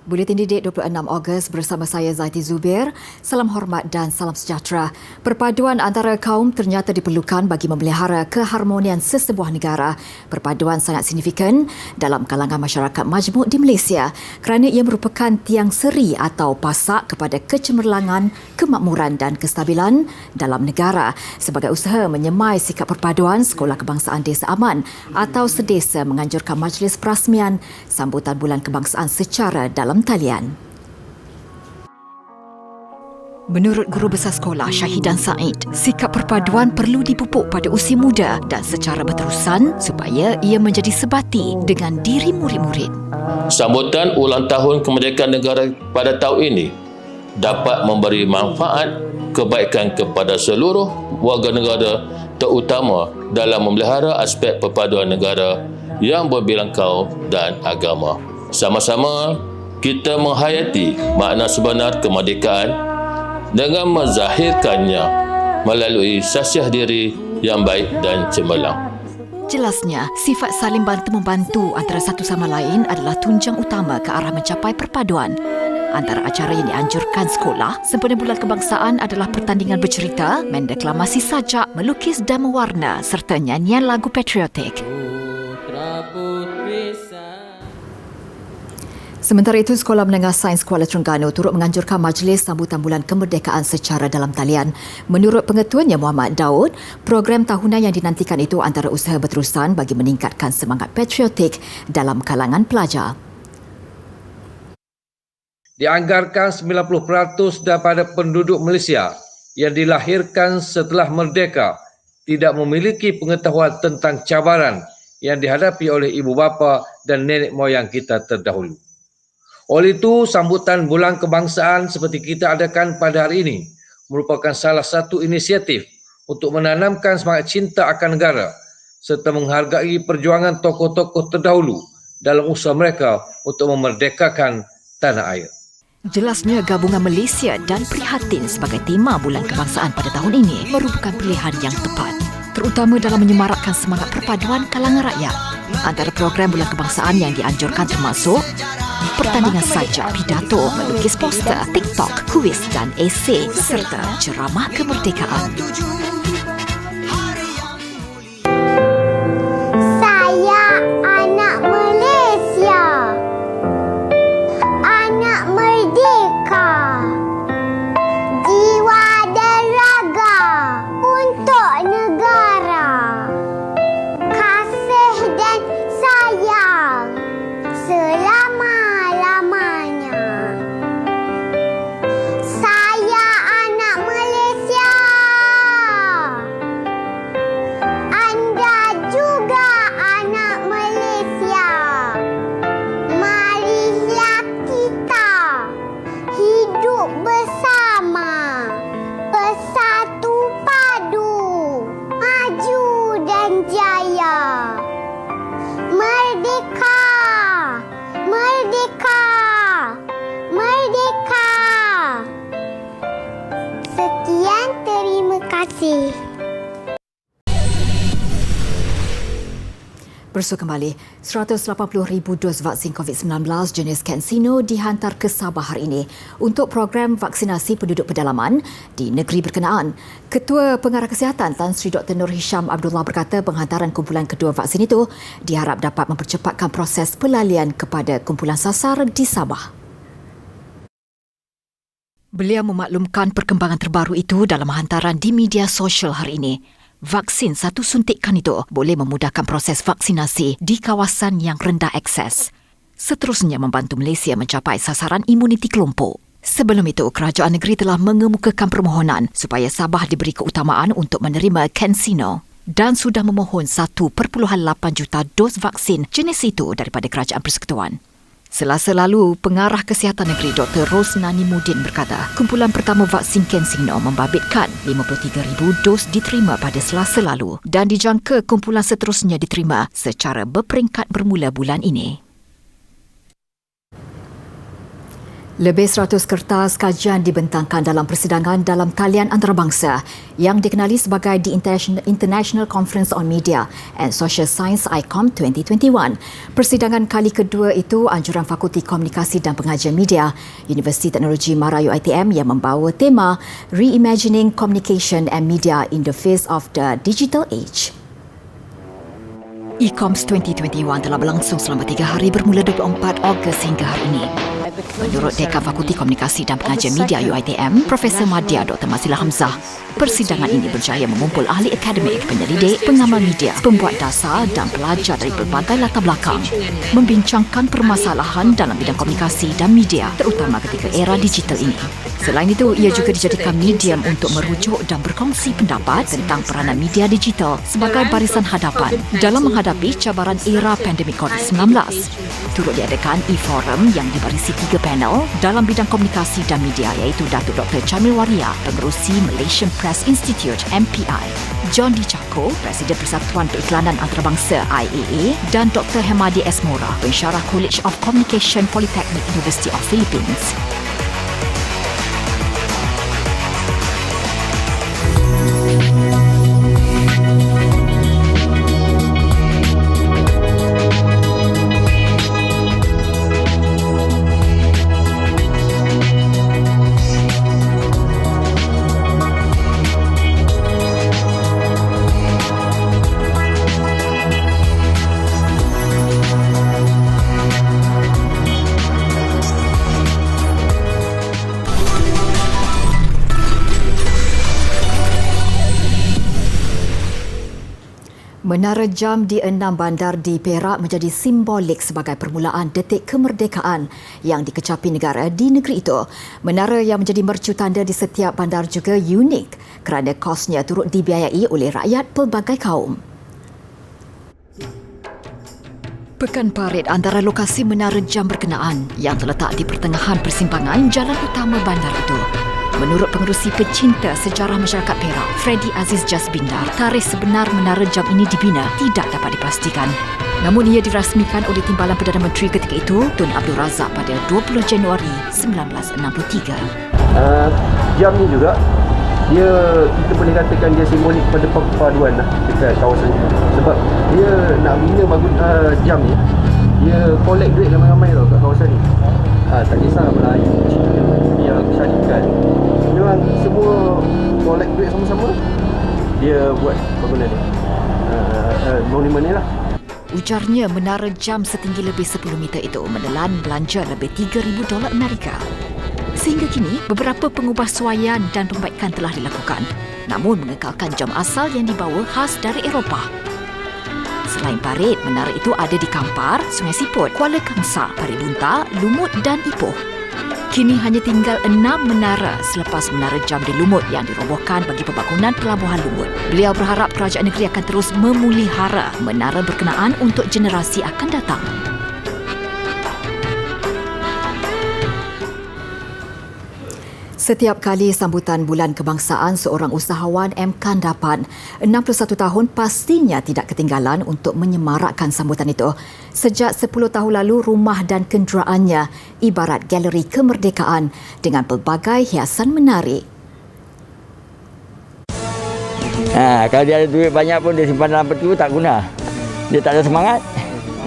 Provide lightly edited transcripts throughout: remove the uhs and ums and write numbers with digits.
Buletin Didik 26 Ogos bersama saya Zaiti Zubir. Salam hormat dan salam sejahtera. Perpaduan antara kaum ternyata diperlukan bagi memelihara keharmonian sesebuah negara. Perpaduan sangat signifikan dalam kalangan masyarakat majmuk di Malaysia kerana ia merupakan tiang seri atau pasak kepada kecemerlangan, kemakmuran dan kestabilan dalam negara. Sebagai usaha menyemai sikap perpaduan, Sekolah Kebangsaan Desa Aman atau Sedesa menganjurkan majlis perasmian sambutan Bulan Kebangsaan secara dalam talian. Menurut Guru Besar Sekolah Syahidan Said, sikap perpaduan perlu dipupuk pada usia muda dan secara berterusan supaya ia menjadi sebati dengan diri murid-murid. Sambutan ulang tahun kemerdekaan negara pada tahun ini dapat memberi manfaat kebaikan kepada seluruh warga negara, terutama dalam memelihara aspek perpaduan negara yang berbilangkau dan agama. Sama-sama kita menghayati makna sebenar kemerdekaan dengan menzahirkannya melalui sasiah diri yang baik dan cemerlang. Jelasnya, sifat saling bantu-membantu antara satu sama lain adalah tunjang utama ke arah mencapai perpaduan. Antara acara yang dianjurkan sekolah sempena Bulan Kebangsaan adalah pertandingan bercerita, main deklamasi sajak, melukis dan mewarna serta nyanyian lagu patriotik. Sementara itu, Sekolah Menengah Sains Kuala Terengganu turut menganjurkan majlis sambutan Bulan Kemerdekaan secara dalam talian. Menurut pengetuanya Muhammad Daud, program tahunan yang dinantikan itu antara usaha berterusan bagi meningkatkan semangat patriotik dalam kalangan pelajar. Dianggarkan 90% daripada penduduk Malaysia yang dilahirkan setelah merdeka tidak memiliki pengetahuan tentang cabaran yang dihadapi oleh ibu bapa dan nenek moyang kita terdahulu. Oleh itu, sambutan Bulan Kebangsaan seperti kita adakan pada hari ini merupakan salah satu inisiatif untuk menanamkan semangat cinta akan negara serta menghargai perjuangan tokoh-tokoh terdahulu dalam usaha mereka untuk memerdekakan tanah air. Jelasnya, gabungan Malaysia dan prihatin sebagai tema Bulan Kebangsaan pada tahun ini merupakan pilihan yang tepat, terutama dalam menyemarakkan semangat perpaduan kalangan rakyat. Antara program Bulan Kebangsaan yang dianjurkan termasuk pertandingan sajak, pidato, melukis poster, TikTok, kuis dan esei serta ceramah kemerdekaan. Saya anak Malaysia, anak merdeka, jiwa dan raga untuk negara, kasih dan sayang selama-lamanya. Saya anak Malaysia. Anda juga anak Malaysia. Marilah kita hidup bersama, bersatu padu, maju dan jaya. Merdeka! Merdeka! Merdeka! Sekian, terima kasih. Bersua kembali, 180,000 dos vaksin COVID-19 jenis CanSino dihantar ke Sabah hari ini untuk program vaksinasi penduduk pedalaman di negeri berkenaan. Ketua Pengarah Kesihatan Tan Sri Dr. Nur Hisham Abdullah berkata penghantaran kumpulan kedua vaksin itu diharap dapat mempercepatkan proses pelalian kepada kumpulan sasar di Sabah. Beliau memaklumkan perkembangan terbaru itu dalam hantaran di media sosial hari ini. Vaksin satu suntikan itu boleh memudahkan proses vaksinasi di kawasan yang rendah akses. Seterusnya membantu Malaysia mencapai sasaran imuniti kelompok. Sebelum itu, kerajaan negeri telah mengemukakan permohonan supaya Sabah diberi keutamaan untuk menerima CanSino dan sudah memohon 1.8 juta dos vaksin jenis itu daripada Kerajaan Persekutuan. Selasa lalu, Pengarah Kesihatan Negeri Dr. Rosnani Mudin berkata, kumpulan pertama vaksin CanSino membabitkan 53,000 dos diterima pada Selasa lalu dan dijangka kumpulan seterusnya diterima secara berperingkat bermula bulan ini. Lebih 100 kertas kajian dibentangkan dalam persidangan dalam talian antarabangsa yang dikenali sebagai The International Conference on Media and Social Science ICOM 2021. Persidangan kali kedua itu anjuran Fakulti Komunikasi dan Pengajian Media Universiti Teknologi Mara UiTM yang membawa tema Reimagining Communication and Media in the Face of the Digital Age. ICOMS 2021 telah berlangsung selama 3 hari bermula 24 Ogos hingga hari ini. Menurut Dekan Fakulti Komunikasi dan Pengajian Media UiTM, Profesor Madya Dr. Mazilah Hamzah, persidangan ini berjaya mengumpul ahli akademik, penyelidik, pengamal media, pembuat dasar dan pelajar dari berbagai latar belakang membincangkan permasalahan dalam bidang komunikasi dan media, terutama ketika era digital ini. Selain itu, ia juga dijadikan medium untuk merujuk dan berkongsi pendapat tentang peranan media digital sebagai barisan hadapan dalam menghadapi cabaran era pandemik COVID-19. Turut diadakan e-forum yang dibarisi 3 panel dalam bidang komunikasi dan media iaitu Datuk Dr. Jamil Waria, Pengerusi Malaysian Press Institute MPI, John D. Chako, Presiden Persatuan Periklanan Antarabangsa IAA dan Dr. Hemadi S. Mora, Pensyarah College of Communication Polytechnic University of Philippines. Menara jam di 6 bandar di Perak menjadi simbolik sebagai permulaan detik kemerdekaan yang dikecapi negara di negeri itu. Menara yang menjadi mercu tanda di setiap bandar juga unik kerana kosnya turut dibiayai oleh rakyat pelbagai kaum. Pekan parit antara lokasi menara jam berkenaan yang terletak di pertengahan persimpangan jalan utama bandar itu. Menurut pengerusi pecinta sejarah masyarakat Perak, Freddy Aziz Jasbindar, tarikh sebenar menara jam ini dibina tidak dapat dipastikan. Namun ia dirasmikan oleh Timbalan Perdana Menteri ketika itu, Tun Abdul Razak pada 20 Januari 1963. Jam ni juga, kita boleh katakan dia simbolik pada perpaduan dekat kawasan ni. Sebab dia nak bina jam ni, dia collect duit ramai-ramai tau kat kawasan ni. Tak kisah Melayu, Cina, biar syarikat. Memang semua collect duit sama-sama, dia buat bangunan ni. Monumen ni lah. Ujarnya menara jam setinggi lebih 10 meter itu menelan belanja lebih $3,000 Amerika. Sehingga kini, beberapa pengubahsuaian dan perbaikan telah dilakukan. Namun mengekalkan jam asal yang dibawa khas dari Eropah. Selain parit, menara itu ada di Kampar, Sungai Siput, Kuala Kangsar, Parit Bunta, Lumut dan Ipoh. Kini hanya tinggal 6 menara selepas menara jam di Lumut yang dirobohkan bagi pembangunan Pelabuhan Lumut. Beliau berharap kerajaan negeri akan terus memulihara menara berkenaan untuk generasi akan datang. Setiap kali sambutan Bulan Kebangsaan, seorang usahawan M. Kandapan, 61 tahun, pastinya tidak ketinggalan untuk menyemarakkan sambutan itu. Sejak 10 tahun lalu, rumah dan kenderaannya ibarat galeri kemerdekaan dengan pelbagai hiasan menarik. Kalau dia ada duit banyak pun dia simpan dalam peti tak guna. Dia tak ada semangat.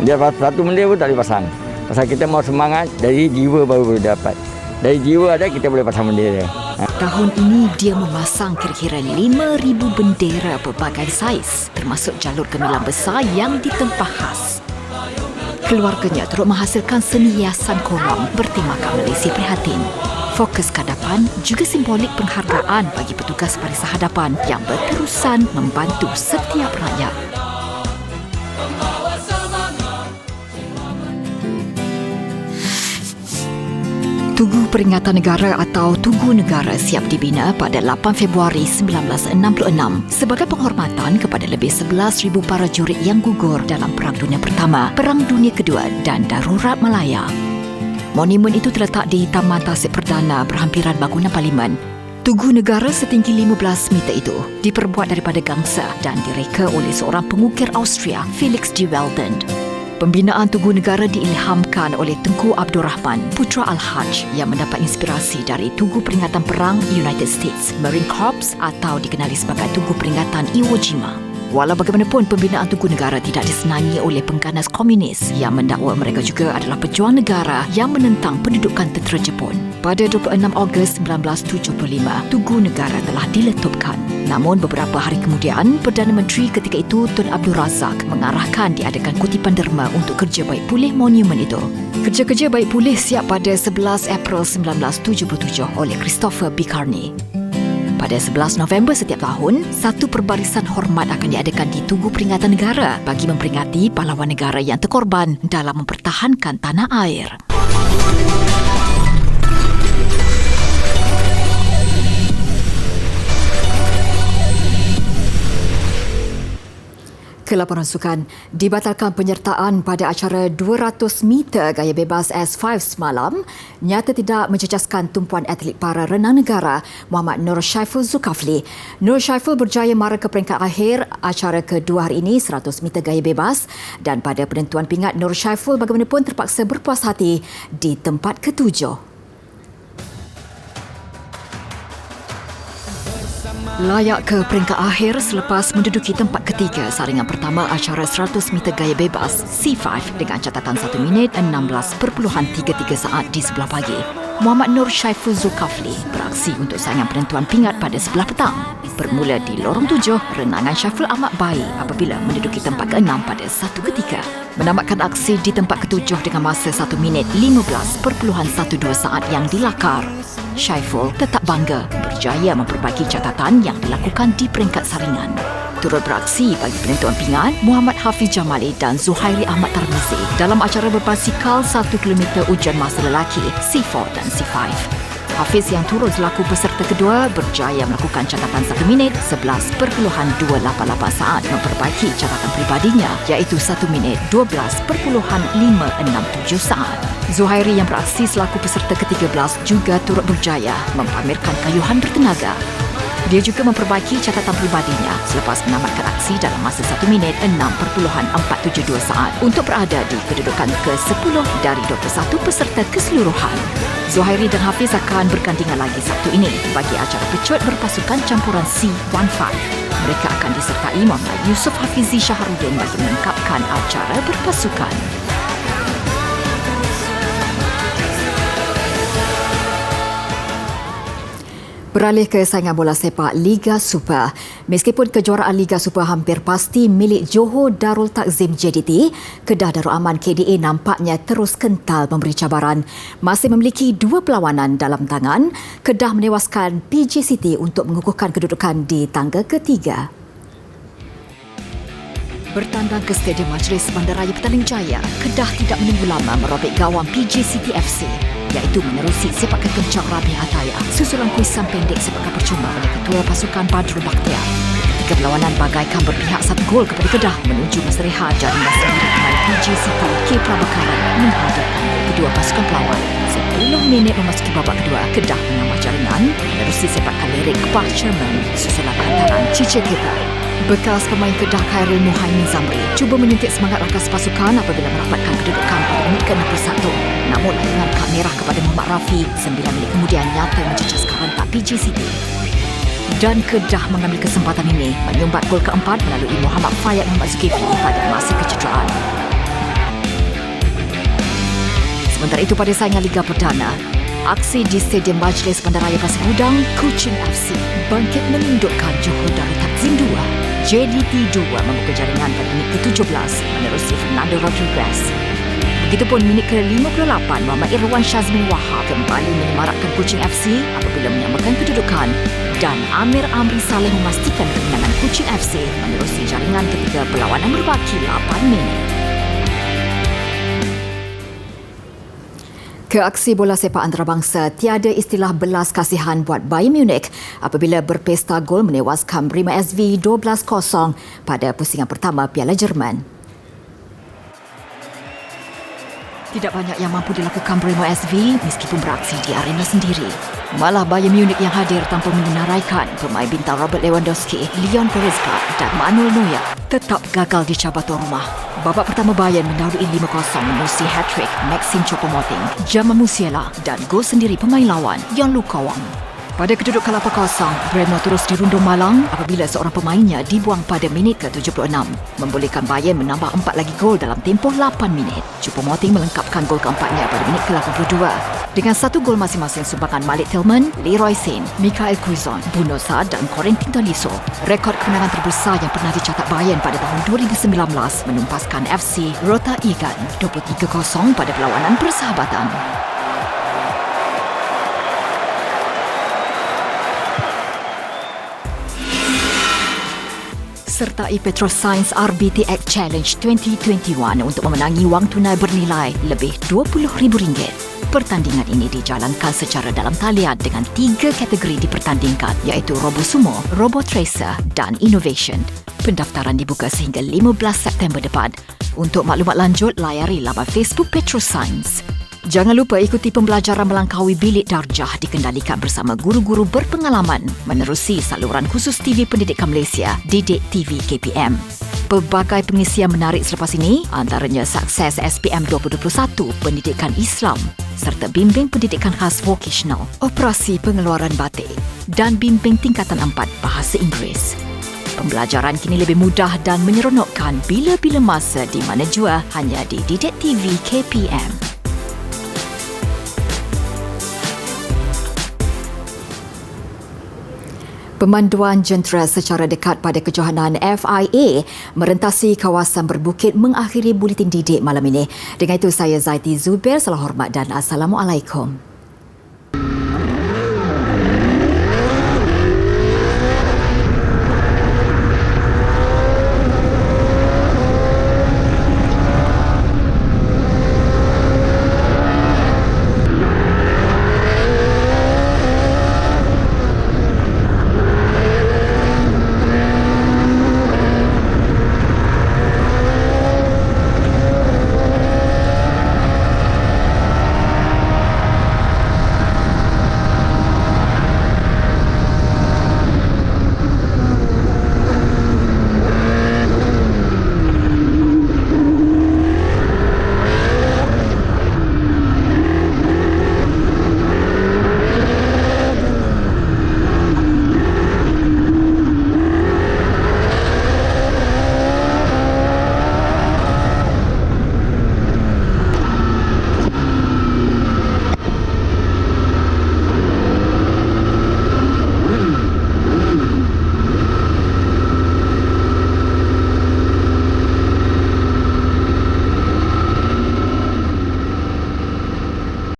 Dia satu benda pun tak boleh pasang. Pasal kita mau semangat, dari jiwa baru boleh dapat. Dari jiwa ada, kita boleh pasang bendera. Tahun ini dia memasang kira-kira 5,000 bendera pelbagai saiz, termasuk jalur gemilang besar yang ditempah khas. Keluarganya turut menghasilkan seni hiasan kolam bertemakan Malaysia Prihatin. Fokus Kandapan juga simbolik penghargaan bagi petugas barisan hadapan yang berterusan membantu setiap rakyat. Tugu Peringatan Negara atau Tugu Negara siap dibina pada 8 Februari 1966 sebagai penghormatan kepada lebih 11,000 para jurid yang gugur dalam Perang Dunia Pertama, Perang Dunia Kedua dan Darurat Malaya. Monumen itu terletak di Taman Tasik Perdana berhampiran bangunan Parlimen. Tugu Negara setinggi 15 meter itu diperbuat daripada gangsa dan direka oleh seorang pengukir Austria, Felix de Weldon. Pembinaan Tugu Negara diilhamkan oleh Tengku Abdul Rahman, Putra Al-Haj yang mendapat inspirasi dari Tugu Peringatan Perang United States Marine Corps atau dikenali sebagai Tugu Peringatan Iwo Jima. Walau bagaimanapun, pembinaan Tugu Negara tidak disenangi oleh pengganas komunis yang mendakwa mereka juga adalah pejuang negara yang menentang pendudukan tentera Jepun. Pada 26 Ogos 1975, Tugu Negara telah diletupkan. Namun beberapa hari kemudian, Perdana Menteri ketika itu Tun Abdul Razak mengarahkan diadakan kutipan derma untuk kerja baik pulih monumen itu. Kerja-kerja baik pulih siap pada 11 April 1977 oleh Christopher B. Carney. Pada 11 November setiap tahun, satu perbarisan hormat akan diadakan di Tugu Peringatan Negara bagi memperingati pahlawan negara yang terkorban dalam mempertahankan tanah air. Ke laporan sukan, dibatalkan penyertaan pada acara 200 meter gaya bebas S5 semalam nyata tidak mencecaskan tumpuan atlet para renang negara Muhammad Nur Syaiful Zulkifli. Nur Syaiful berjaya mara ke peringkat akhir acara kedua hari ini 100 meter gaya bebas dan pada penentuan pingat Nur Syaiful bagaimanapun terpaksa berpuas hati di tempat ketujuh. Layak ke peringkat akhir selepas menduduki tempat ketiga saringan pertama acara 100 meter gaya bebas C5 dengan catatan 1 minit 16.33 saat di sebelah pagi. Muhammad Nur Syaiful Zulkifli beraksi untuk saingan penentuan pingat pada sebelah petang. Bermula di lorong 7, renangan Syaiful amat baik apabila menduduki tempat ke-6 pada satu ketika. Menamatkan aksi di tempat ke-7 dengan masa 1 minit 15.12 saat yang dilakar. Syaiful tetap bangga berjaya memperbaiki catatan yang dilakukan di peringkat saringan. Turut beraksi bagi penentuan pingat Muhammad Hafiz Jamali dan Zuhairi Ahmad Tarmizi dalam acara berbasikal 1 km ujian masa lelaki C4 dan C5. Hafiz yang turut selaku peserta kedua berjaya melakukan catatan 1 minit 11.288 saat memperbaiki catatan peribadinya iaitu 1 minit 12.567 saat. Zuhairi yang beraksi selaku peserta ke-13 juga turut berjaya mempamerkan kayuhan bertenaga. Dia juga memperbaiki catatan peribadinya selepas menamatkan aksi dalam masa 1 minit 6.472 saat untuk berada di kedudukan ke-10 dari 21 peserta keseluruhan. Zuhairi dan Hafiz akan bergandingan lagi Sabtu ini bagi acara pecut berpasukan campuran C15. Mereka akan disertai Muhammad Yusuf Hafizi Syaharuddin bagi melengkapkan acara berpasukan. Beralih ke saingan bola sepak Liga Super. Meskipun kejuaraan Liga Super hampir pasti milik Johor Darul Takzim JDT, Kedah Darul Aman KDA nampaknya terus kental memberi cabaran. Masih memiliki 2 perlawanan dalam tangan, Kedah menewaskan PJ City untuk mengukuhkan kedudukan di tangga ketiga. Bertandang ke Stadium Majlis Bandaraya Petaling Jaya, Kedah tidak menunggu lama merobek gawang PJ City FC iaitu menerusi sepakan kencang Rabi Ataya susulan kuisan pendek sepakan percuma oleh Ketua Pasukan Badrul Bakhtiar. Ketika perlawanan bagaikan berpihak 1 gol kepada Kedah menuju masa rehat jaringan sendiri pemain PJ City K. Prabakaran menghadapkan kedua pasukan pelawat. 10 minit memasuki babak kedua, Kedah menambah jaringan menerusi sepakan lirik Kepah Sherman susulan hantaran Cice Kepa. Bekas pemain Kedah Khairul Muhaimin Zamri cuba menyuntik semangat rakas pasukan apabila merapatkan kedudukan pada minit ke-61. Namun layangan kad merah kepada Muhammad Rafi 9 minit kemudian nyata mencecaskan rentak PJ City. Dan Kedah mengambil kesempatan ini menyumbat gol keempat melalui Muhammad Fayyad Muhammad Zulkifli pada masa kecederaan. Sementara itu pada saingan Liga Perdana, aksi di Stadium Majlis Bandaraya Pasir Gudang, Kuching FC bangkit menundukkan Johor Darul Takzim 2. JDT 2 membuka jaringan pada minit ke-17 menerusi Fernando Rodriguez. Begitupun minit ke-58, Muhammad Irwan Syazmin Wahab kembali menyemarakkan Kuching FC apabila menyamakan kedudukan dan Amir Amri Saleh memastikan kemenangan Kuching FC menerusi jaringan ketika perlawanan berbaki 8 minit. Ke aksi bola sepak antarabangsa, tiada istilah belas kasihan buat Bayern Munich apabila berpesta gol menewaskan Bremer SV 12-0 pada pusingan pertama Piala Jerman. Tidak banyak yang mampu dilakukan Bremo SV meskipun beraksi di arena sendiri. Malah Bayern Munich yang hadir tanpa menyenaraikan pemain bintang Robert Lewandowski, Leon Goretzka dan Manuel Neuer tetap gagal dicabar tuan rumah. Babak pertama Bayern mendahului 5-0 menerusi hat-trick Maxim Choupo-Moting, Jamal Musiala dan gol sendiri pemain lawan Gianluca Wang. Pada kedudukan 8-0, Bremo terus dirundung malang apabila seorang pemainnya dibuang pada minit ke-76, membolehkan Bayern menambah 4 lagi gol dalam tempoh 8 minit. Choupo-Moting melengkapkan gol keempatnya pada minit ke-82. Dengan 1 gol masing-masing sumbangan Malik Tillman, Leroy Sane, Mikhail Cuisance, Bruno Sa dan Corentin Tolisso, rekod kemenangan terbesar yang pernah dicatat Bayern pada tahun 2019 menumpaskan FC Rota Egan 23-0 pada perlawanan persahabatan. Sertai Petroscience RBTX Challenge 2021 untuk memenangi wang tunai bernilai lebih RM20,000. Pertandingan ini dijalankan secara dalam talian dengan 3 kategori dipertandingkan iaitu Robo Sumo, Robo Tracer dan Innovation. Pendaftaran dibuka sehingga 15 September depan. Untuk maklumat lanjut, layari laman Facebook Petroscience. Jangan lupa ikuti pembelajaran melangkaui bilik darjah dikendalikan bersama guru-guru berpengalaman menerusi saluran khusus TV Pendidikan Malaysia, Didik TV KPM. Pelbagai pengisian menarik selepas ini, antaranya Sukses SPM 2021 Pendidikan Islam serta Bimbing Pendidikan Khas Vocational, Operasi Pengeluaran Batik dan Bimbing Tingkatan 4 Bahasa Inggeris. Pembelajaran kini lebih mudah dan menyeronokkan bila-bila masa di mana jua hanya di Didik TV KPM. Pemanduan jentera secara dekat pada kejohanan FIA merentasi kawasan berbukit mengakhiri buletin didik malam ini. Dengan itu, saya Zaiti Zubair. Salam hormat dan Assalamualaikum.